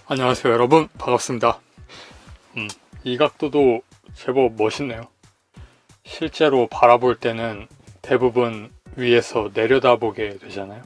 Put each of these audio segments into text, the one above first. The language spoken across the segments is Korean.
안녕하세요 여러분, 반갑습니다. 이 각도도 제법 멋있네요. 실제로 바라볼 때는 대부분 위에서 내려다보게 되잖아요.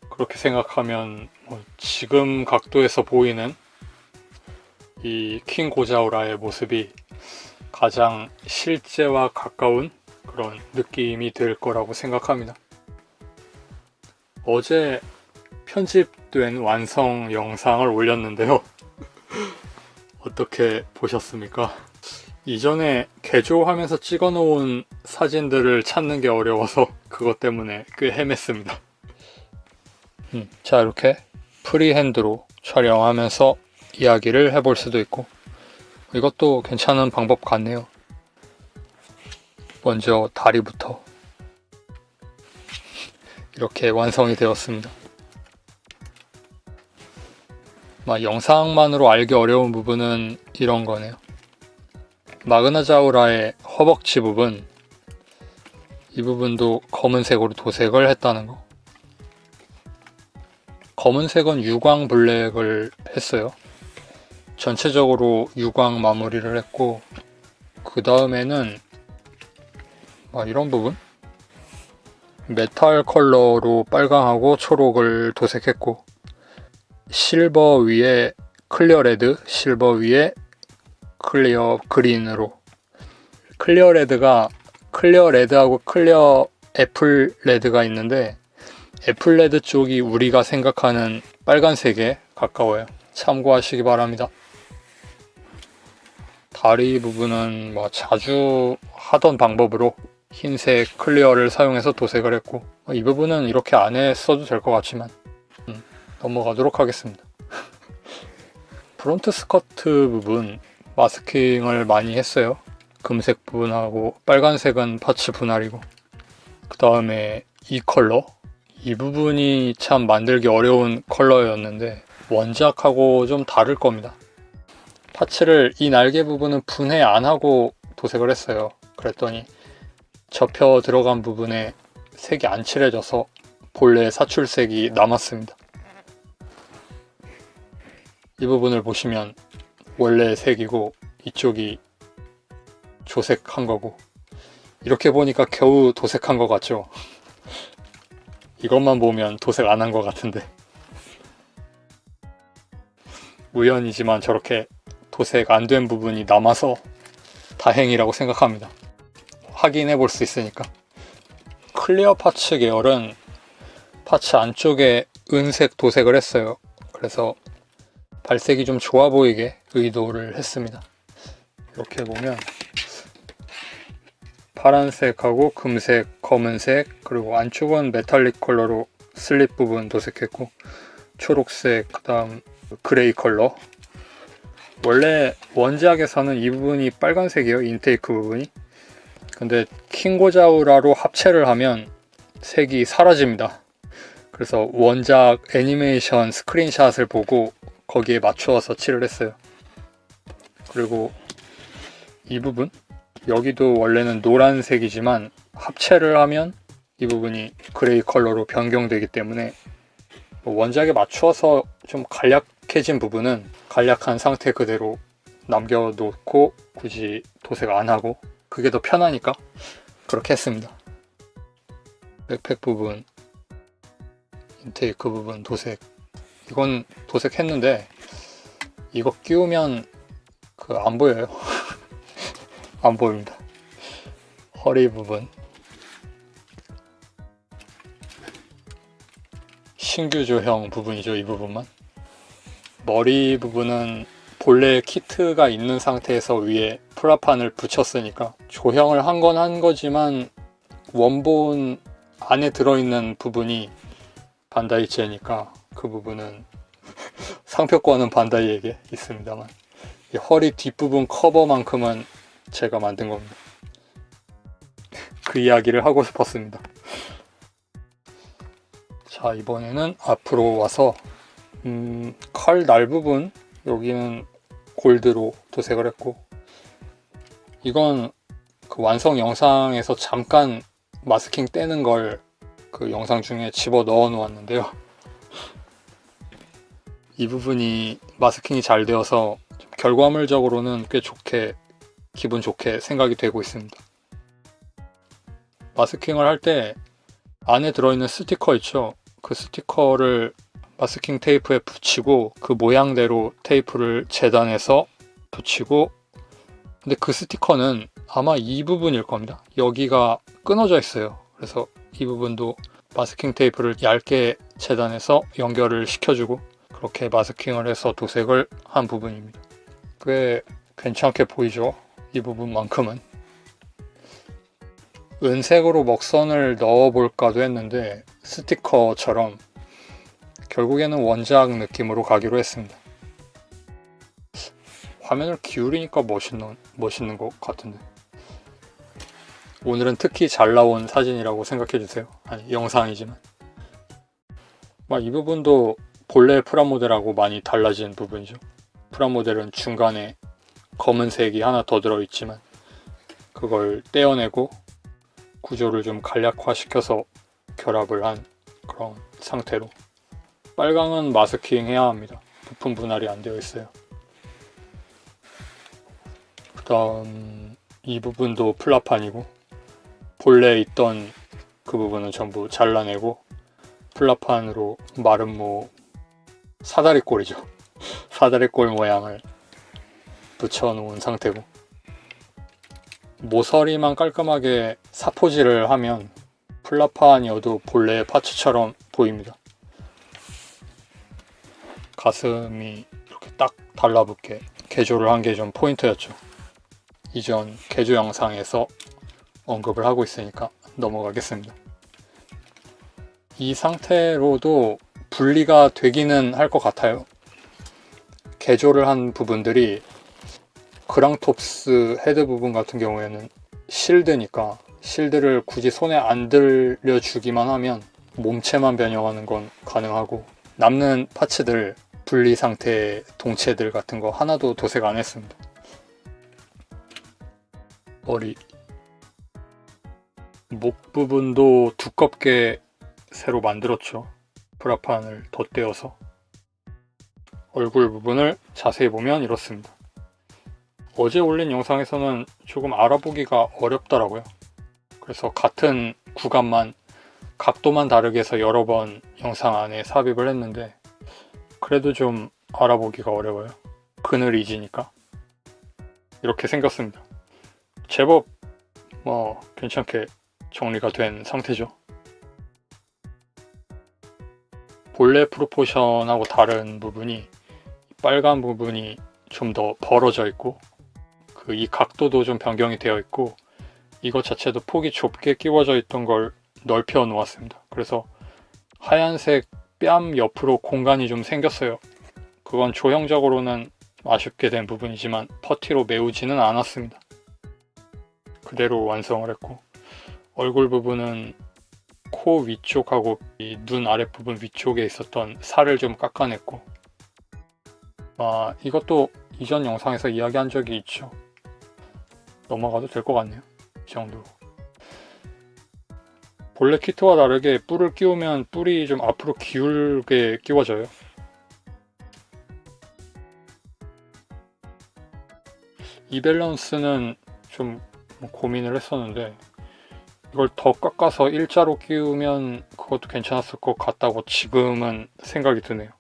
그렇게 생각하면 지금 각도에서 보이는 이 킹 고자우라의 모습이 가장 실제와 가까운 그런 느낌이 들 거라고 생각합니다. 어제 편집된 완성 영상을 올렸는데요. 어떻게 보셨습니까? 이전에 개조하면서 찍어 놓은 사진들을 찾는 게 어려워서 그것 때문에 꽤 헤맸습니다. 자, 이렇게 프리핸드로 촬영하면서 이야기를 해볼 수도 있고, 이것도 괜찮은 방법 같네요. 먼저 다리부터 이렇게 완성이 되었습니다. 영상만으로 알기 어려운 부분은 이런 거네요. 마그나자우라의 허벅지 부분, 이 부분도 검은색으로 도색을 했다는 거. 검은색은 유광 블랙을 했어요. 전체적으로 유광 마무리를 했고, 그 다음에는 이런 부분? 메탈 컬러로 빨강하고 초록을 도색했고, 실버 위에 클리어 레드, 실버 위에 클리어 그린으로. 클리어 레드가 클리어 레드하고 클리어 애플 레드가 있는데, 애플 레드 쪽이 우리가 생각하는 빨간색에 가까워요. 참고하시기 바랍니다. 다리 부분은 자주 하던 방법으로 흰색 클리어를 사용해서 도색을 했고, 이 부분은 이렇게 안 했어도 될 것 같지만 넘어가도록 하겠습니다. 프론트 스커트 부분 마스킹을 많이 했어요. 금색 부분하고 빨간색은 파츠 분할이고, 그 다음에 이 컬러, 이 부분이 참 만들기 어려운 컬러였는데 원작하고 좀 다를 겁니다. 파츠를 이 날개 부분은 분해 안 하고 도색을 했어요. 그랬더니 접혀 들어간 부분에 색이 안 칠해져서 본래 사출색이 남았습니다. 이 부분을 보시면 원래 색이고 이쪽이 조색한 거고, 이렇게 보니까 겨우 도색한 것 같죠? 이것만 보면 도색 안 한 것 같은데, 우연이지만 저렇게 도색 안 된 부분이 남아서 다행이라고 생각합니다. 확인해 볼 수 있으니까. 클리어 파츠 계열은 파츠 안쪽에 은색 도색을 했어요. 그래서 발색이 좀 좋아 보이게 의도를 했습니다. 이렇게 보면 파란색하고 금색, 검은색, 그리고 안쪽은 메탈릭 컬러로 슬립 부분 도색했고, 초록색, 그 다음 그레이 컬러. 원래 원작에서는 이 부분이 빨간색이에요, 인테이크 부분이. 근데 킹고자우라로 합체를 하면 색이 사라집니다. 그래서 원작 애니메이션 스크린샷을 보고 거기에 맞추어서 칠을 했어요. 그리고 이 부분, 여기도 원래는 노란색이지만 합체를 하면 이 부분이 그레이 컬러로 변경되기 때문에 원작에 맞추어서 좀 간략해진 부분은 간략한 상태 그대로 남겨놓고 굳이 도색 안 하고, 그게 더 편하니까 그렇게 했습니다. 백팩 부분, 인테이크 부분 도색, 이건 도색했는데 이거 끼우면 안 보여요. 안 보입니다. 허리 부분, 신규 조형 부분이죠, 이 부분만. 머리 부분은 본래 키트가 있는 상태에서 위에 프라판을 붙였으니까 조형을 한 건 한 거지만 원본 안에 들어있는 부분이 반다이체니까 그 부분은 상표권은 반다이에게 있습니다만, 이 허리 뒷부분 커버만큼은 제가 만든 겁니다. 그 이야기를 하고 싶었습니다. 자, 이번에는 앞으로 와서 칼 날 부분, 여기는 골드로 도색을 했고, 이건 그 완성 영상에서 잠깐 마스킹 떼는 걸 그 영상 중에 집어 넣어 놓았는데요. 이 부분이 마스킹이 잘 되어서 좀 결과물적으로는 꽤 좋게, 기분 좋게 생각이 되고 있습니다. 마스킹을 할 때 안에 들어있는 스티커 있죠? 그 스티커를 마스킹 테이프에 붙이고 그 모양대로 테이프를 재단해서 붙이고, 근데 그 스티커는 아마 이 부분일 겁니다. 여기가 끊어져 있어요. 그래서 이 부분도 마스킹 테이프를 얇게 재단해서 연결을 시켜주고 그렇게 마스킹을 해서 도색을 한 부분입니다. 꽤 괜찮게 보이죠? 이 부분만큼은. 은색으로 먹선을 넣어볼까도 했는데 스티커처럼 결국에는 원작 느낌으로 가기로 했습니다. 화면을 기울이니까 멋있는 것 같은데. 오늘은 특히 잘 나온 사진이라고 생각해주세요. 아니, 영상이지만. 이 부분도 본래 프라모델하고 많이 달라진 부분이죠. 프라모델은 중간에 검은색이 하나 더 들어있지만 그걸 떼어내고 구조를 좀 간략화시켜서 결합을 한 그런 상태로. 빨강은 마스킹 해야 합니다. 부품 분할이 안 되어 있어요. 그 다음 이 부분도 플라판이고 본래 있던 그 부분은 전부 잘라내고 플라판으로 마름모 사다리꼴이죠. 사다리꼴 모양을 붙여놓은 상태고, 모서리만 깔끔하게 사포질을 하면 플라판이어도 본래의 파츠처럼 보입니다. 가슴이 이렇게 딱 달라붙게 개조를 한 게 좀 포인트였죠. 이전 개조 영상에서 언급을 하고 있으니까 넘어가겠습니다. 이 상태로도 분리가 되기는 할 것 같아요. 개조를 한 부분들이 그랑톱스 헤드 부분 같은 경우에는 실드니까 실드를 굳이 손에 안 들려주기만 하면 몸체만 변형하는 건 가능하고, 남는 파츠들, 분리 상태의 동체들 같은 거 하나도 도색 안 했습니다. 머리, 목 부분도 두껍게 새로 만들었죠. 프라판을 덧대어서. 얼굴 부분을 자세히 보면 이렇습니다. 어제 올린 영상에서는 조금 알아보기가 어렵더라고요. 그래서 같은 구간만 각도만 다르게 해서 여러 번 영상 안에 삽입을 했는데 그래도 좀 알아보기가 어려워요. 그늘 이지니까. 이렇게 생겼습니다. 제법 괜찮게 정리가 된 상태죠. 본래 프로포션하고 다른 부분이 빨간 부분이 좀 더 벌어져 있고 이 각도도 좀 변경이 되어 있고 이것 자체도 폭이 좁게 끼워져 있던 걸 넓혀 놓았습니다. 그래서 하얀색 뺨 옆으로 공간이 좀 생겼어요. 그건 조형적으로는 아쉽게 된 부분이지만 퍼티로 메우지는 않았습니다. 그대로 완성을 했고, 얼굴 부분은 코 위쪽하고 이 눈 아랫부분 위쪽에 있었던 살을 좀 깎아냈고, 이것도 이전 영상에서 이야기한 적이 있죠. 넘어가도 될 것 같네요. 이 정도. 본래 키트와 다르게 뿔을 끼우면 뿔이 좀 앞으로 기울게 끼워져요. 이 밸런스는 좀 고민을 했었는데 이걸 더 깎아서 일자로 끼우면 그것도 괜찮았을 것 같다고 지금은 생각이 드네요.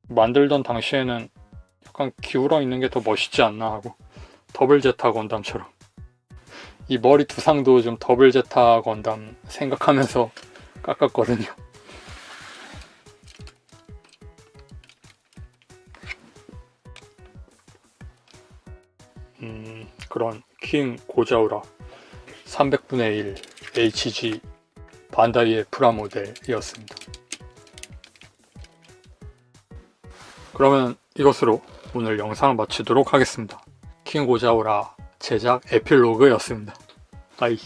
만들던 당시에는 약간 기울어 있는 게 더 멋있지 않나 하고, 더블 제타 건담처럼 이 머리 두상도 좀 더블 제타 건담 생각하면서 깎았거든요. 그런 킹 고자우라 300분의 1 HG 반다이의 프라모델이었습니다. 그러면 이것으로 오늘 영상을 마치도록 하겠습니다. 킹 고자우라 제작 에필로그였습니다. 바이.